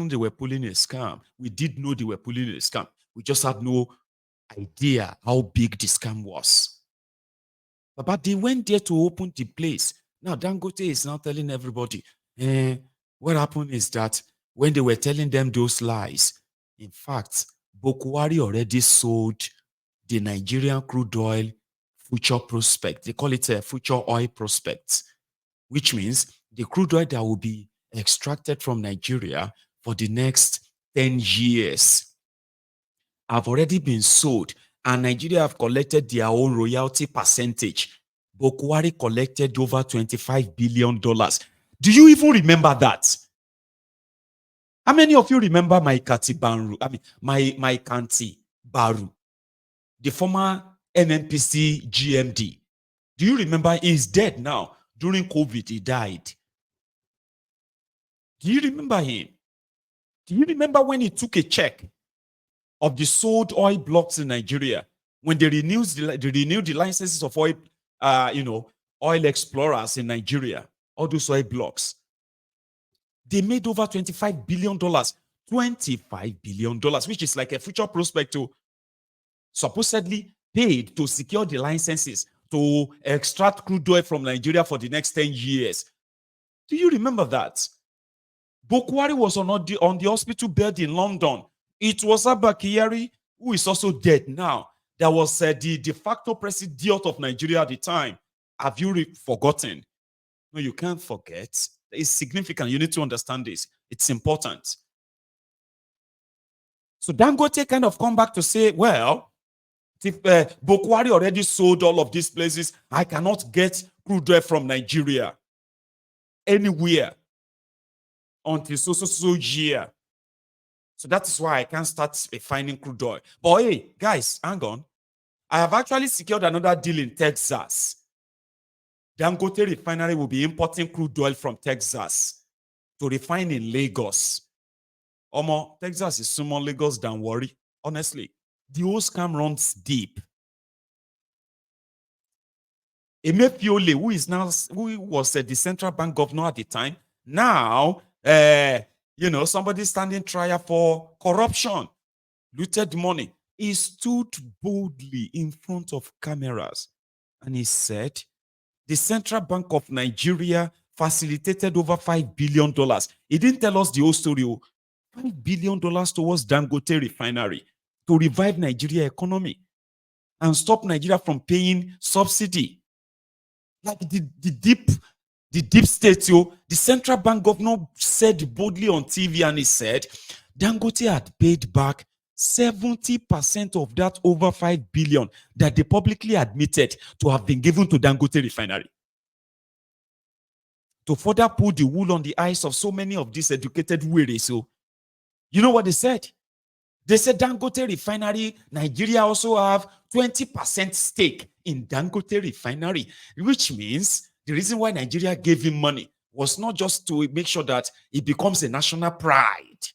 they were pulling a scam. We did know they were pulling a scam. We just had no idea how big the scam was. But they went there to open the place. Now, Dangote is now telling everybody, what happened is that when they were telling them those lies, in fact, Bokwari already sold the Nigerian crude oil future prospect. They call it a future oil prospect, which means the crude oil that will be extracted from Nigeria for the next 10 years have already been sold, and Nigeria have collected their own royalty percentage. Bokwari collected over $25 billion. Do you even remember that? How many of you remember my Kati Banru? I mean, my Kanti Baru, the former NNPC GMD. Do you remember? He's dead now. During COVID, he died. Do you remember him? Do you remember when he took a check of the sold oil blocks in Nigeria when they renewed the licenses of oil, oil explorers in Nigeria, all those oil blocks? They made over $25 billion, $25 billion, which is like a future prospect to supposedly paid to secure the licenses to extract crude oil from Nigeria for the next 10 years. Do you remember that? Bokwari was on the hospital bed in London. It was Abba Kyari, who is also dead now, that was the de facto president of Nigeria at the time. Have you forgotten? No, you can't forget. It's significant. You need to understand this. It's important. So Dangote kind of come back to say, well, if Bokwari already sold all of these places, I cannot get crude oil from Nigeria anywhere until so year. So that is why I can't start refining crude oil. But hey, guys, hang on. I have actually secured another deal in Texas. Dangote refinery will be importing crude oil from Texas to refine in Lagos. Texas is more Lagos than worry. Honestly, the whole scam runs deep. Emefiole, who was the central bank governor at the time, now somebody standing trial for corruption, looted money. He stood boldly in front of cameras and he said, the Central Bank of Nigeria facilitated over $5 billion. He didn't tell us the whole story. $5 billion towards Dangote refinery to revive Nigeria economy and stop Nigeria from paying subsidy. Like the deep state, the central bank governor said boldly on TV, and he said Dangote had paid back 70% of that over $5 billion that they publicly admitted to have been given to Dangote refinery. To further put the wool on the eyes of so many of these educated weary. So, you know what they said? They said Dangote refinery, Nigeria also have 20% stake in Dangote refinery, which means the reason why Nigeria gave him money was not just to make sure that it becomes a national pride.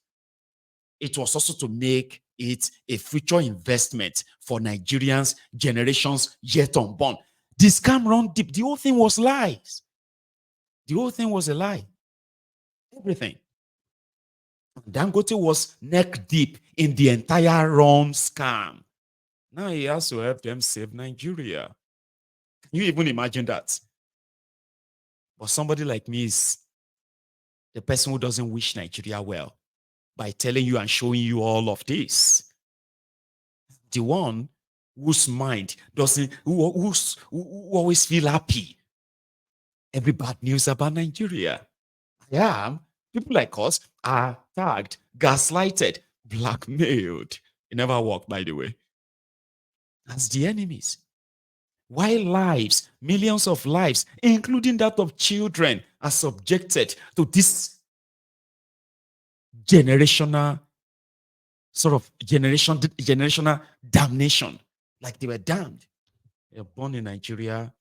It was also to make it a future investment for Nigerians, generations yet unborn. The scam run deep. The whole thing was lies. The whole thing was a lie. Everything. Dangote was neck deep in the entire run scam. Now he has to help them save Nigeria. Can you even imagine that? But somebody like me is the person who doesn't wish Nigeria well by telling you and showing you all of this. The one whose mind doesn't, who always feel happy every bad news about Nigeria. People like us are tagged, gaslighted, blackmailed. It never worked, by the way. As the enemies. While lives, millions of lives, including that of children, are subjected to this generational damnation. Like they were damned. They were born in Nigeria,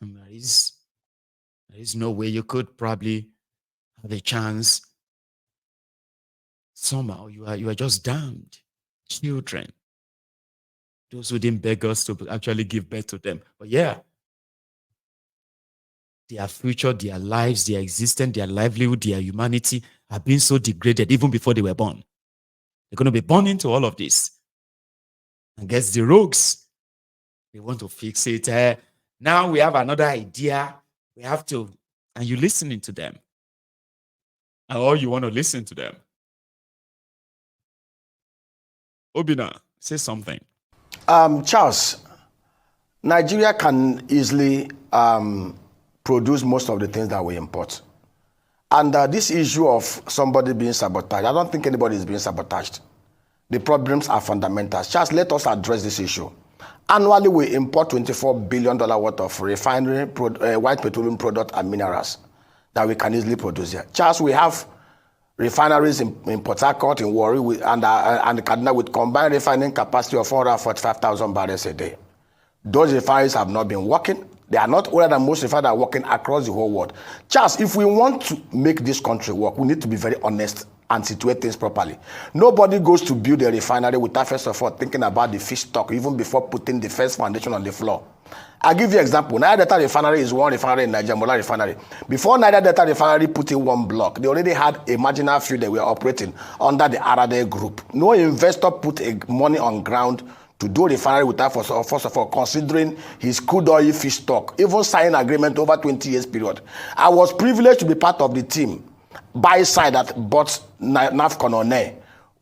and there is no way you could probably have a chance. Somehow you are just damned. Children. Those who didn't beg us to actually give birth to them. But yeah. their future, their lives, their existence, their livelihood, their humanity have been so degraded even before they were born. They're going to be born into all of this. And guess the rogues, they want to fix it. Now we have another idea. We have to, and you're listening to them. Or you want to listen to them. Obina, say something. Charles, Nigeria can easily produce most of the things that we import. And this issue of somebody being sabotaged, I don't think anybody is being sabotaged. The problems are fundamental. Charles, let us address this issue. Annually, we import $24 billion worth of refinery, white petroleum product and minerals that we can easily produce here. Charles, we have refineries in Port Harcourt, in Warri, and Kaduna with combined refining capacity of 445,000 barrels a day. Those refineries have not been working. They are not older than most refineries are working across the whole world. Charles, if we want to make this country work, we need to be very honest and situate things properly. Nobody goes to build a refinery without first of all thinking about the feedstock, even before putting the first foundation on the floor. I'll give you an example. Niger Delta Refinery is one refinery in Nigeria, Mola Refinery. Before Niger Delta Refinery put in one block, they already had a marginal field they were operating under the Arade Group. No investor put money on ground to do refinery without first of all considering his crude oil feedstock, even signing agreement over 20 years period. I was privileged to be part of the team buy side that bought NAFCON on air.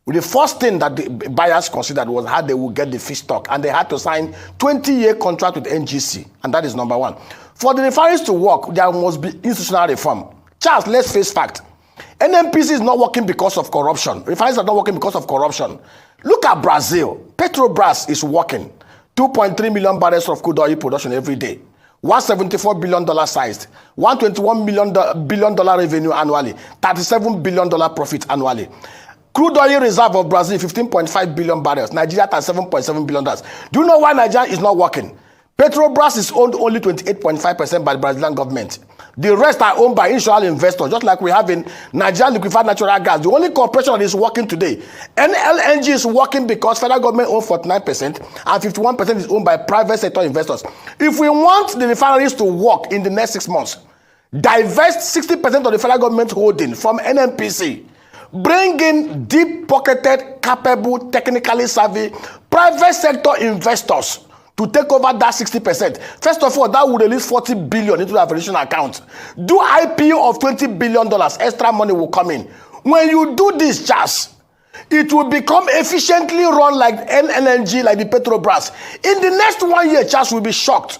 The first thing that the buyers considered was how they would get the feedstock, and they had to sign 20-year contract with NGC, and that is number one. For the refineries to work, there must be institutional reform. Charles, let's face fact. NNPC is not working because of corruption. Refineries are not working because of corruption. Look at Brazil. Petrobras is working. 2.3 million barrels of crude oil production every day. $174 billion sized, $121 billion revenue annually, $37 billion profit annually. Crude oil reserve of Brazil, 15.5 billion barrels. Nigeria at $7.7 billion. Do you know why Nigeria is not working? Petrobras is owned only 28.5% by the Brazilian government. The rest are owned by institutional investors, just like we have in Nigeria liquefied natural gas. The only corporation that is working today, NLNG is working because federal government owns 49% and 51% is owned by private sector investors. If we want the refineries to work in the next 6 months, divest 60% of the federal government holding from NNPC, bring in deep-pocketed, capable, technically savvy private sector investors to take over that 60%. First of all, that would release 40 billion into the aviation account. Do IPO of $20 billion, extra money will come in. When you do this, Charles, it will become efficiently run like NLNG, like the Petrobras. In the next 1 year, Charles will be shocked.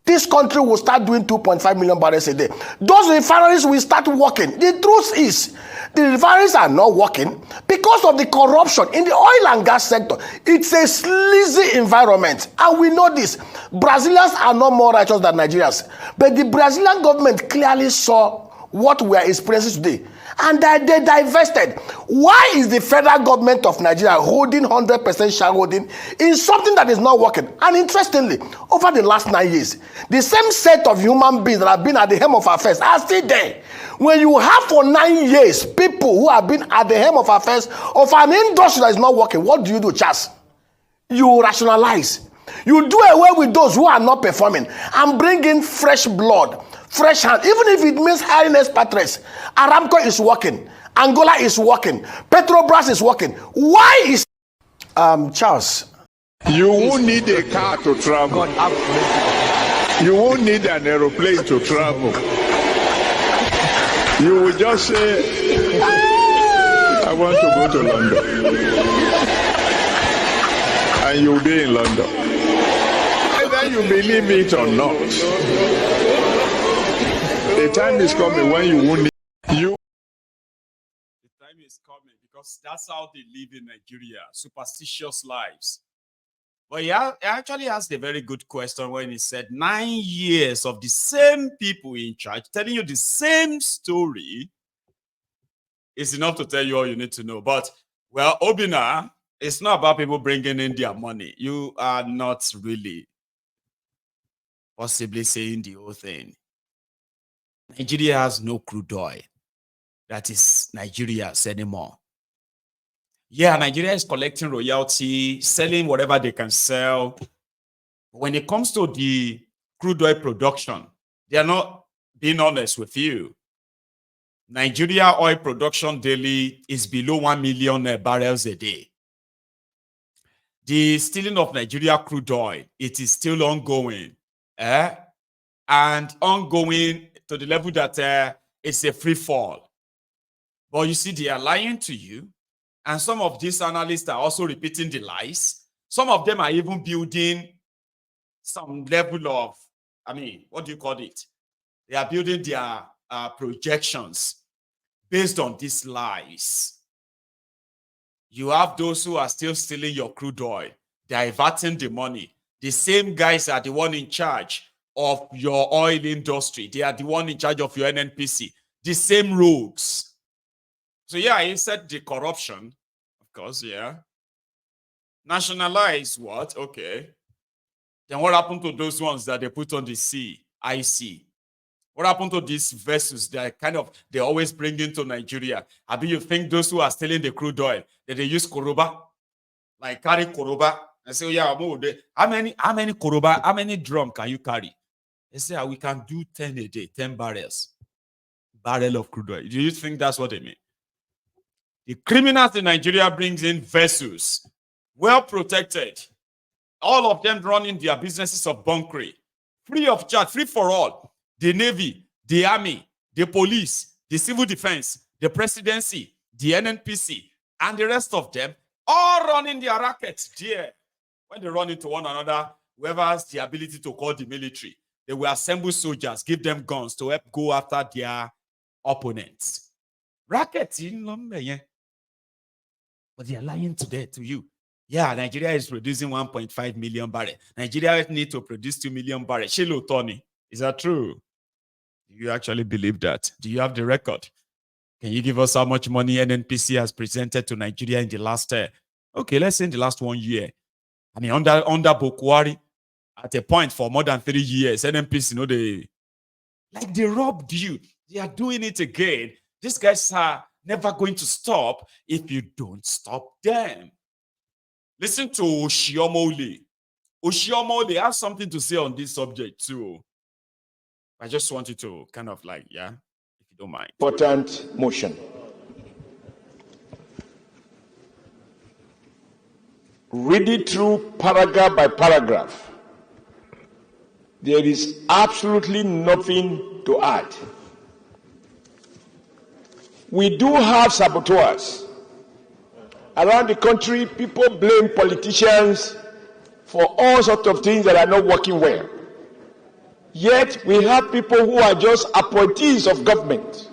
This country will start doing 2.5 million barrels a day. Those refineries will start working. The truth is, the refineries are not working because of the corruption in the oil and gas sector. It's a sleazy environment, and we know this. Brazilians are not more righteous than Nigerians, but the Brazilian government clearly saw what we are experiencing today, and they divested. Why is the federal government of Nigeria holding 100% shareholding in something that is not working? And interestingly, over the last 9 years, the same set of human beings that have been at the helm of affairs are still there. When you have for 9 years people who have been at the helm of affairs of an industry that is not working, what do, Charles? You rationalize. You do away with those who are not performing and bring in fresh blood, fresh hand, even if it means hiring expatriates. Aramco is working. Angola is working. Petrobras is working. Why is Charles? You won't need a car to travel. You won't need an aeroplane to travel. You will just say, I want to go to London. And you'll be in London. Whether you believe it or not, the time is coming when you won't need you. The time is coming because that's how they live in Nigeria, superstitious lives. But he actually asked a very good question when he said 9 years of the same people in charge telling you the same story is enough to tell you all you need to know. But, well, Obina, it's not about people bringing in their money. You are not really possibly saying the whole thing. Nigeria has no crude oil. That is Nigeria's anymore. Yeah, Nigeria is collecting royalty, selling whatever they can sell. When it comes to the crude oil production, they are not being honest with you, Nigeria oil production daily is below 1 million barrels a day. The stealing of Nigeria crude oil, it is still ongoing. And ongoing to the level that it's a free fall. But you see, they are lying to you. And some of these analysts are also repeating the lies. Some of them are even building some level of, what do you call it? They are building their projections based on these lies. You have those who are still stealing your crude oil, diverting the money. The same guys are the one in charge of your oil industry. They are the one in charge of your NNPC. The same rogues. So yeah, he said the corruption, of course, yeah. Nationalize what? Okay. Then what happened to those ones that they put on the sea, IC? What happened to these vessels that they always bring into Nigeria? Do you think those who are stealing the crude oil, that they use koroba? Like carry koroba? I say, yeah, how many koroba, how many drum can you carry? They say, we can do 10 a day, 10 barrels. Barrel of crude oil. Do you think that's what they mean? The criminals in Nigeria brings in vessels, well protected. All of them running their businesses of bunkering, free of charge, free for all. The Navy, the Army, the police, the civil defense, the presidency, the NNPC, and the rest of them, all running their rackets there. When they run into one another, whoever has the ability to call the military, they will assemble soldiers, give them guns to help go after their opponents. Rackets, but they are lying to you. Yeah, Nigeria is producing 1.5 million barrels. Nigeria needs to produce 2 million barrels. Shilo Tony, is that true? Do you actually believe that? Do you have the record? Can you give us how much money NNPC has presented to Nigeria in the last okay, let's say in the last 1 year. Under Bokwari, at a point for more than 3 years, NNPC, they robbed you. They are doing it again. These guys are never going to stop if you don't stop them. Listen to Oshiomole. Oshiomole has something to say on this subject too. I just want you to if you don't mind. Important motion. Read it through paragraph by paragraph. There is absolutely nothing to add. We do have saboteurs. Around the country, people blame politicians for all sorts of things that are not working well. Yet, we have people who are just appointees of government,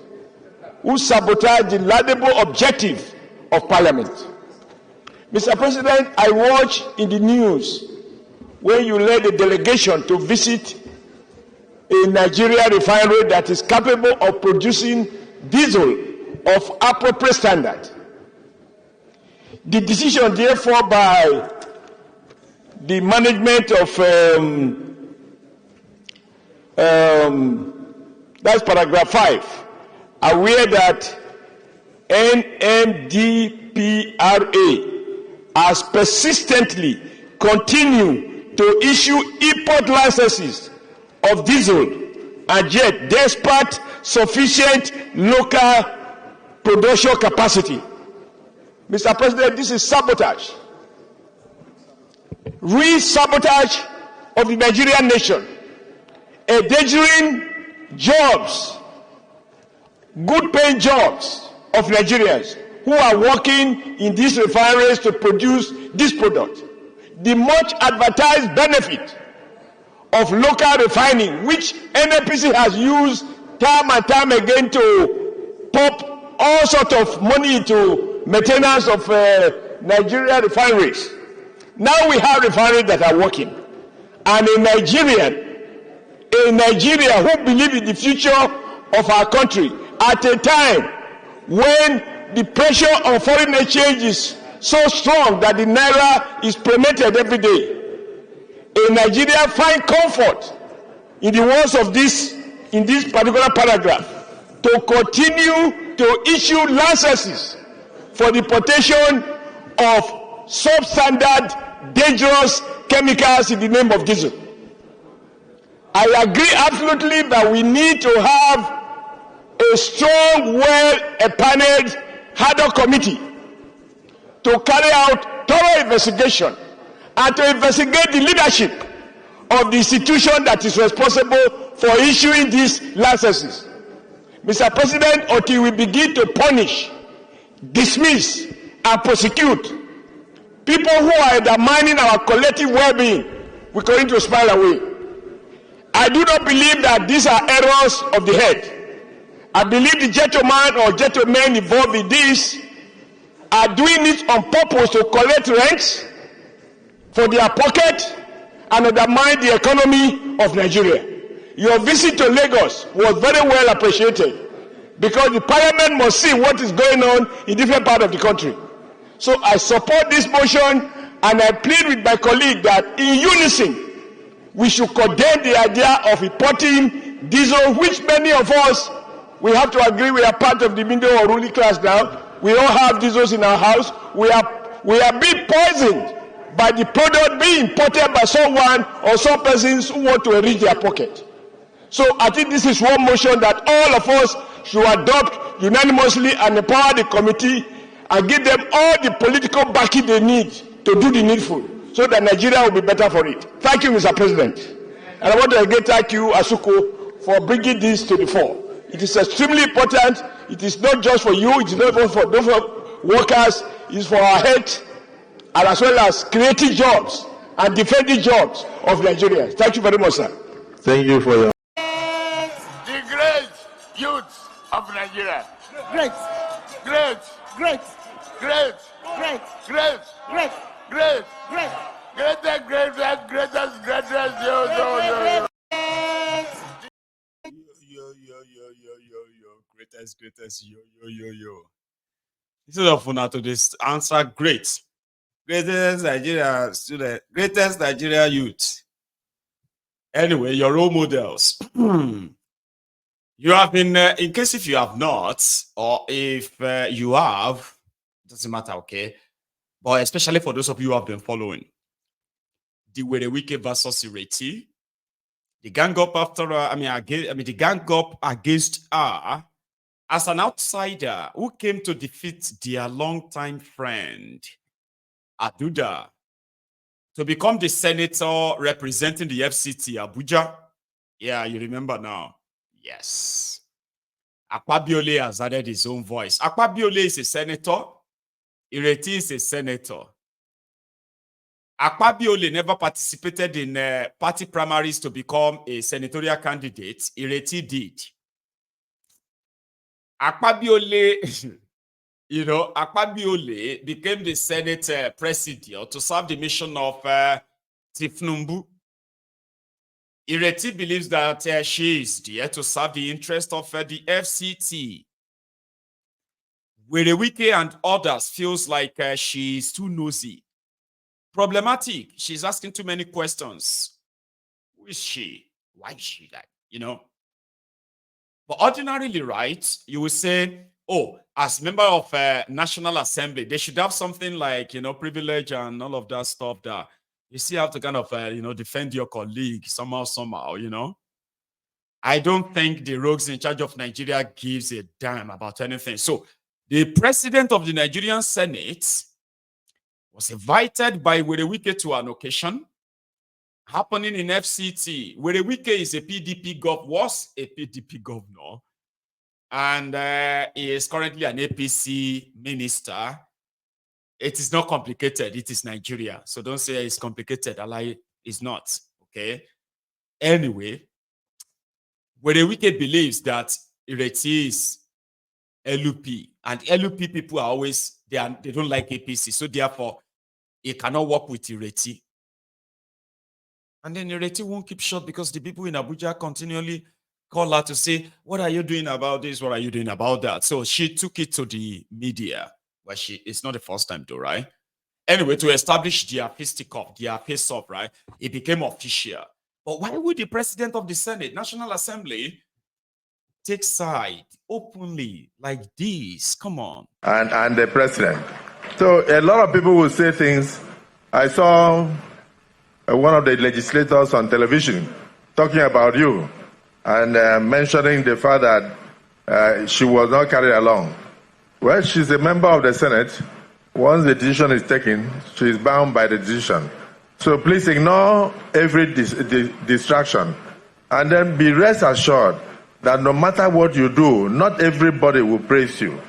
who sabotage the laudable objective of Parliament. Mr. President, I watched in the news when you led a delegation to visit a Nigeria refinery that is capable of producing diesel of appropriate standard. The decision, therefore, by the management of that's paragraph 5, aware that NMDPRA has persistently continued to issue import licenses of diesel and jet despite sufficient local production capacity. Mr. President, this is sabotage. Re-sabotage of the Nigerian nation. Endangering jobs, good-paying jobs of Nigerians who are working in these refineries to produce this product. The much advertised benefit of local refining, which NNPC has used time and time again to pump all sorts of money into maintenance of Nigeria refineries. Now we have refineries that are working. And a Nigerian who believes in the future of our country at a time when the pressure on foreign exchange is so strong that the naira is promoted every day. A Nigerian find comfort in the words of this particular paragraph to continue to issue licenses for the importation of substandard, dangerous chemicals in the name of diesel. I agree absolutely that we need to have a strong, well-paneled ad hoc committee to carry out thorough investigation and to investigate the leadership of the institution that is responsible for issuing these licenses. Mr. President, until we begin to punish, dismiss, and prosecute people who are undermining our collective well-being, we're going to spiral away. I do not believe that these are errors of the head. I believe the gentleman or gentlemen involved in this are doing it on purpose to collect rents for their pocket and undermine the economy of Nigeria. Your visit to Lagos was very well appreciated because the parliament must see what is going on in different parts of the country. So I support this motion and I plead with my colleague that in unison we should condemn the idea of importing diesel, which many of us, we have to agree, we are part of the middle or ruling class now. We all have diesels in our house. We are being poisoned by the product being imported by someone or some persons who want to enrich their pocket. So I think this is one motion that all of us should adopt unanimously and empower the committee and give them all the political backing they need to do the needful so that Nigeria will be better for it. Thank you, Mr. President. And I want to again thank you, Asuko, for bringing this to the fore. It is extremely important. It is not just for you, it is not for workers, it is for our health, and as well as creating jobs and defending jobs of Nigerians. Thank you very much, sir. Thank you for your... The great youth of Nigeria. Great. Great. Great. Great. Great. Great. Great. Great. Great. Greatest. Greatest, yo. Instead of una to this answer, great. Greatest Nigeria student, greatest Nigeria youth. Anyway, your role models. You have been, in case if you have not, or if you have, it doesn't matter, okay? But especially for those of you who have been following, the Wike versus Ireti, the gang up after her, the gang up against her as an outsider who came to defeat their longtime friend, Aduda, to become the senator representing the FCT, Abuja. Yeah, you remember now. Yes. Akpabiole has added his own voice. Akpabiole is a senator. Ireti is a senator. Akpabiole never participated in party primaries to become a senatorial candidate. Ireti did. Akpabiole, Akpabiole became the Senate president to serve the mission of Tinubu. Ireti believes that she is there to serve the interest of the FCT. Wike and others feels like she is too nosy. Problematic. She's asking too many questions. Who is she? Why is she like, But ordinarily, right, you will say, oh, as member of National Assembly, they should have something like, privilege and all of that stuff that you still have to kind of, defend your colleague somehow, I don't think the rogues in charge of Nigeria gives a damn about anything. So the president of the Nigerian Senate was invited by Wike to an occasion happening in FCT. Wike is was a PDP governor, and he is currently an APC minister. It is not complicated. It is Nigeria. So don't say it's complicated. It's not. Okay. Anyway, Wike believes that Ireti is LUP, and LUP people are always, they don't like APC. So therefore, he cannot work with Ireti. And then Ireti won't keep short because the people in Abuja continually call her to say, what are you doing about this? What are you doing about that? So she took it to the media. Well, it's not the first time though, right? Anyway, to establish their fisticuff, their face-off, right? It became official. But why would the president of the Senate, National Assembly, take side openly like this? Come on. And the president. So a lot of people will say things. I saw one of the legislators on television talking about you and mentioning the fact that she was not carried along. Well, she's a member of the Senate. Once the decision is taken, she's bound by the decision. So please ignore every distraction and then be rest assured that no matter what you do, not everybody will praise you.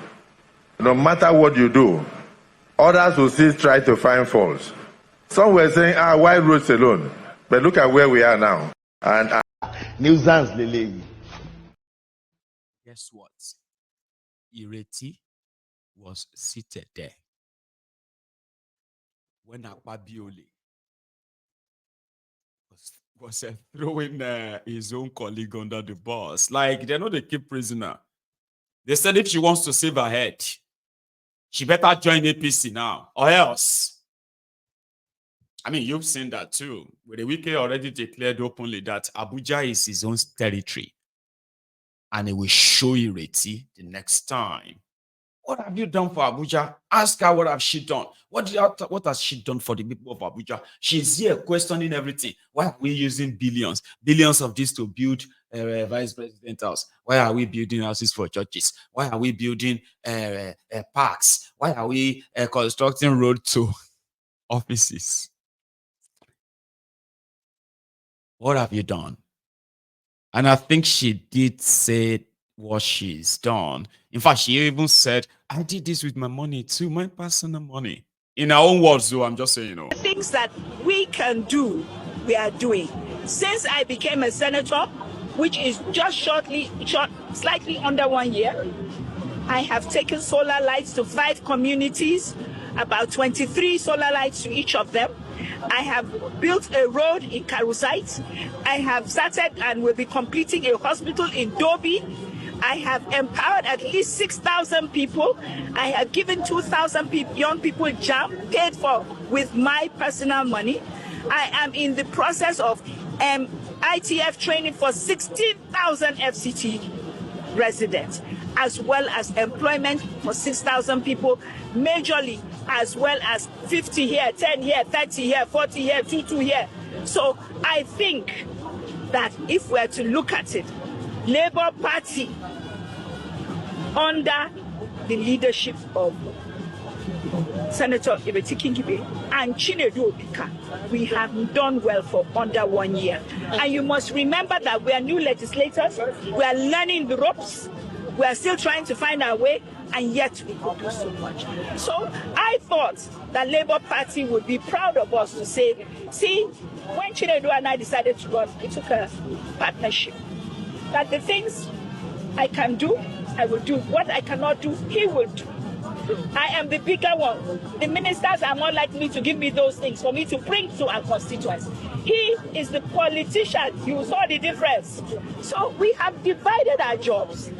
No matter what you do, others will still try to find faults. Some were saying, why roads alone? But look at where we are now. And nuisance Lele. Guess what? Ireti was seated there when Akpabiole was throwing his own colleague under the bus. Like, they're not a key prisoner. They said if she wants to save her head, she better join APC now, or else. I mean, you've seen that too. With the Wike already declared openly that Abuja is his own territory. And he will show Ireti the next time. What have you done for Abuja? Ask her what have she done. What has she done for the people of Abuja? She's here questioning everything. Why are we using billions of this to build a vice president house? Why are we building houses for churches? Why are we building parks? Why are we constructing road to offices? What have you done? And I think she did say what she's done. In fact, she even said, I did this with my money too, my personal money. In her own words, though, I'm just saying, you know. Things that we can do, we are doing. Since I became a senator, which is just slightly under 1 year, I have taken solar lights to 5 communities, about 23 solar lights to each of them. I have built a road in Karusite. I have started and will be completing a hospital in Dobi. I have empowered at least 6,000 people. I have given 2,000 young people jobs paid for with my personal money. I am in the process of ITF training for 16,000 FCT residents, as well as employment for 6,000 people, majorly, as well as 50 here, 10 here, 30 here, 40 here, 22 here. So I think that if we're to look at it, Labour Party, under the leadership of Senator Ireti and Chinedu Obika, we have done well for under 1 year. And you must remember that we are new legislators, we are learning the ropes, we are still trying to find our way, and yet we could do so much. So I thought that Labour Party would be proud of us to say, see, when Chinedu and I decided to run, it took a partnership. That the things I can do, I will do. What I cannot do, he will do. I am the bigger one. The ministers are more likely to give me those things for me to bring to our constituents. He is the politician. You saw the difference. So we have divided our jobs.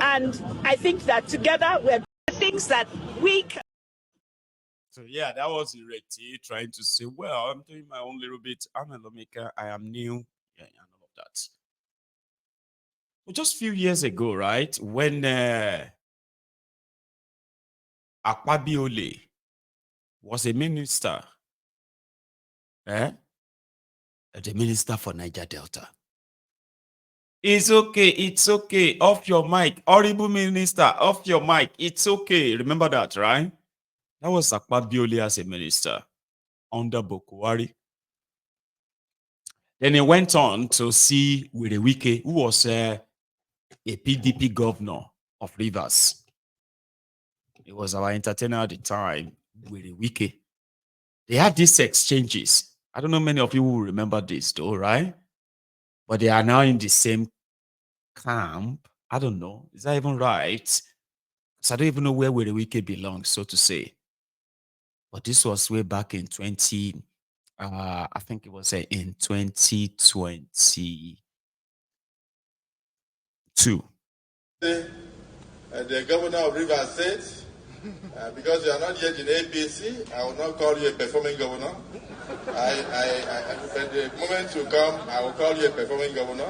And I think that together we're doing things that we can. So yeah, that was Ireti trying to say, well, I'm doing my own little bit. I'm a lawmaker. I am new. Yeah, and all of that. Well, just a few years ago, right, when Akpabiole was a minister, the minister for Niger Delta. It's okay, off your mic. Horrible minister, off your mic. It's okay. Remember that, right? That was Akpabiole as a minister under Bokuwari. Then he went on to see Wike, who was a PDP governor of Rivers. It was our entertainer at the time, Wike. They had these exchanges. I don't know many of you will remember this though, right? But they are now in the same camp. I don't know. Is that even right? Because I don't even know where Wike belongs, so to say. But this was way back in I think it was in 2022. The governor of Rivers State, because you are not yet in APC, I will not call you a performing governor. At the moment you come, I will call you a performing governor.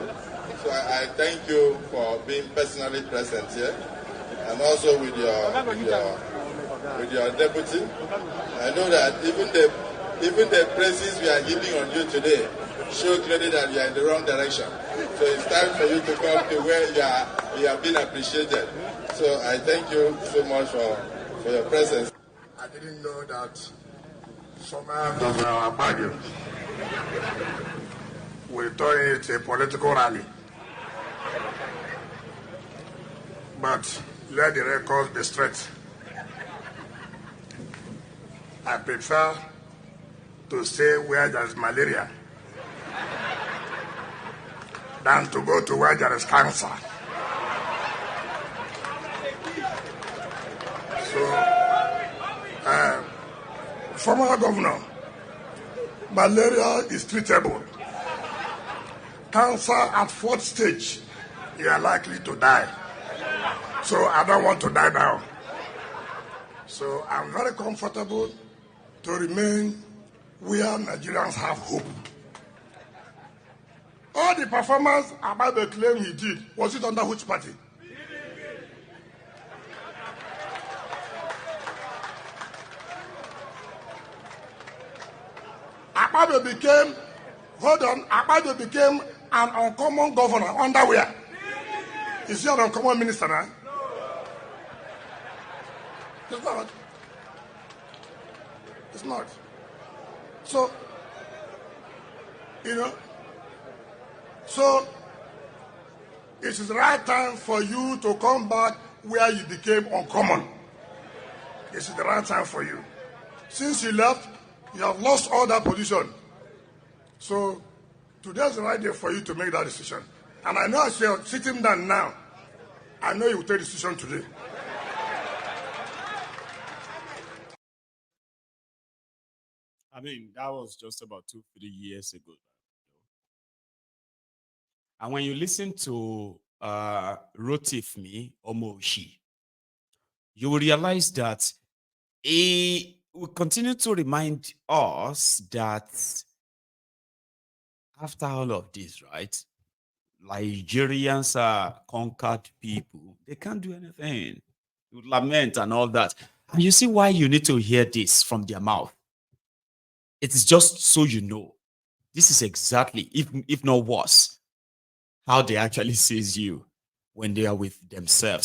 So I thank you for being personally present here, and also with your deputy. I know that even even the praises we are giving on you today show clearly that you are in the wrong direction. So it's time for you to come to where you are being appreciated. So I thank you so much for your presence. I didn't know that former Governor Akpabiole will turn it a political rally. But let the records be straight. I prefer to stay where there is malaria than to go to where there is cancer. So, former governor, malaria is treatable. Cancer at 4th stage, you are likely to die. So I don't want to die now. So I'm very comfortable to remain where Nigerians have hope. All the performance about the claim he did, was it under which party? Akpabiole became an uncommon governor under where? Is he an uncommon minister now? It's not. It's not. So, so it is the right time for you to come back where you became uncommon. This is the right time for you. Since you left, you have lost all that position. So today is the right day for you to make that decision. And I know as you're sitting down now, I know you will take a decision today. I mean, that was just about 2-3 years ago. And when you listen to Rotifmi Omoshi, you will realize that he will continue to remind us that after all of this, right, Nigerians are conquered people. They can't do anything. You lament and all that. And you see why you need to hear this from their mouth. It is just so you know. This is exactly, if not worse, how they actually sees you when they are with themselves.